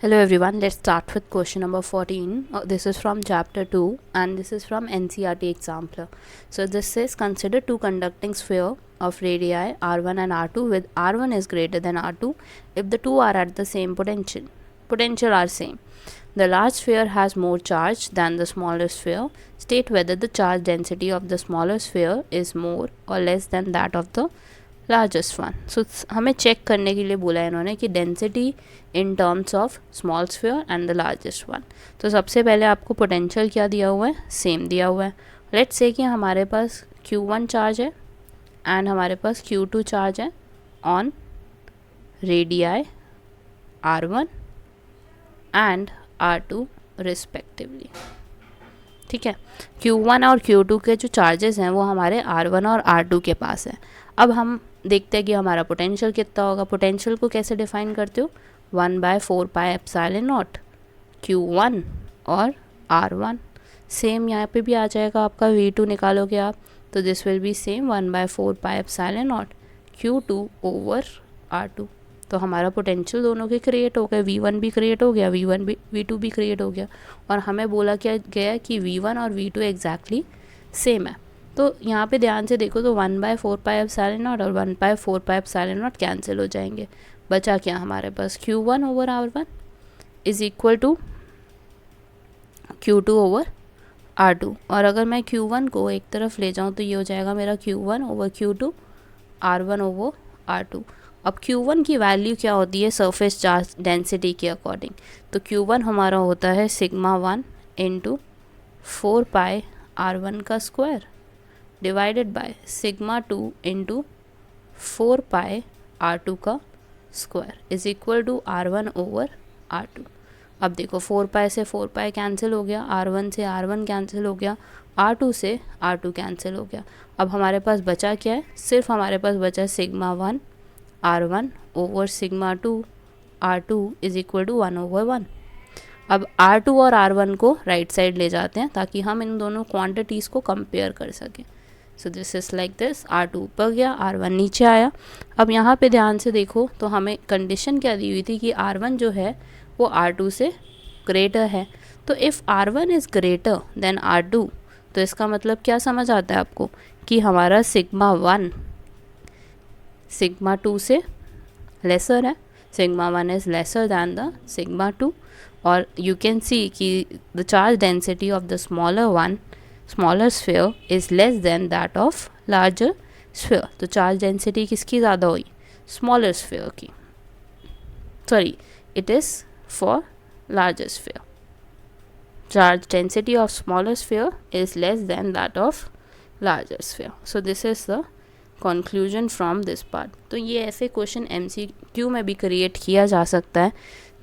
Hello everyone, let's start with question number 14. This is from chapter 2 and this is from NCERT example. So this says consider two conducting sphere of radii r1 and r2 with r1 is greater than r2 if the two are at the same potential. Potential are same. The large sphere has more charge than the smaller sphere. State whether the charge density of the smaller sphere is more or less than that of the largest one. So हमें check करने के लिए बोला है इन्होंने कि density in terms of small sphere and the largest one. तो सबसे पहले आपको पोटेंशियल क्या दिया हुआ है, सेम दिया हुआ है. लेट्स से कि हमारे पास Q1 चार्ज है एंड हमारे पास Q2 चार्ज है on radii R1 and R2 respectively. ठीक है, Q1 और Q2 के जो चार्जेस हैं वो हमारे R1 और R2 के पास है. अब हम देखते हैं कि हमारा पोटेंशियल कितना होगा. पोटेंशियल को कैसे डिफाइन करते हो, 1/4 पाई एप्सिलॉन नॉट Q1 और R1. सेम यहाँ पे भी आ जाएगा आपका V2 निकालोगे आप तो this will be same 1/4 pi epsilon not Q2 over R2. तो हमारा पोटेंशियल दोनों के क्रिएट हो गए, V1 भी क्रिएट हो गया, V2 भी क्रिएट हो गया. और हमें बोला क्या गया कि V1 और V2 एग्जैक्टली सेम है. तो यहाँ पे ध्यान से देखो तो 1/4 पाई एप्सिलॉन नॉट और 1/4 पाई एप्सिलॉन नॉट कैंसिल हो जाएंगे. बचा क्या हमारे पास, Q1 over R1 is equal to Q2 over R2. और अगर मैं Q1 को एक तरफ ले जाऊँ तो ये हो जाएगा मेरा Q1 over Q2 R1 over R2. अब Q1 की वैल्यू क्या होती है सरफेस चार्ज डेंसिटी के अकॉर्डिंग. तो Q1 हमारा होता है सिग्मा 1 इंटू 4 पाई R1 का square divided by sigma 2 into 4 pi R2 का square is equal to R1 over R2. अब देखो 4 पाई से 4 पाई कैंसिल हो गया, R1 से R1 कैंसिल हो गया, R2 से R2 कैंसिल हो गया. अब हमारे पास बचा क्या है, सिर्फ हमारे पास बचा sigma 1 R1 over sigma 2 R2 is equal to 1 over 1. अब R2 और R1 को राइट साइड ले जाते हैं ताकि हम इन दोनों क्वांटिटीज़ को कंपेयर कर सकें. So this is like this, R2 ऊपर गया, R1 नीचे आया. अब यहाँ पे ध्यान से देखो तो हमें कंडीशन क्या दी हुई थी कि R1 जो है वो R2 से ग्रेटर है. तो if R1 is greater than R2 तो इसका मतलब क्या समझ आता है आपको कि हमारा सिग्मा 1 सिग्मा 2 से लेसर है. Sigma 1 is lesser than the sigma 2. और यू कैन सी कि the charge density of the smaller sphere is less than that of larger sphere. तो चार्ज डेंसिटी किसकी ज़्यादा हुई, स्मॉलर स्फीयर की. Sorry, it is for larger sphere. Charge density of smaller sphere is less than that of larger sphere. So this is the conclusion from this part. तो ये ऐसे question MCQ में भी create किया जा सकता है,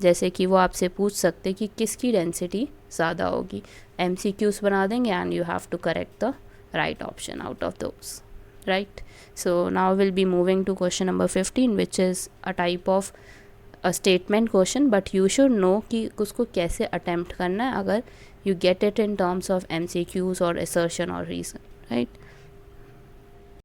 जैसे कि वो आपसे पूछ सकते कि किसकी डेंसिटी ज़्यादा होगी. MCQs बना देंगे and you have to correct the right option out of those, right. So now will be moving to question number 15 which is a type of a statement question, but you should know कि उसको कैसे attempt करना है अगर you get it in terms of MCQs और assertion और reason, right.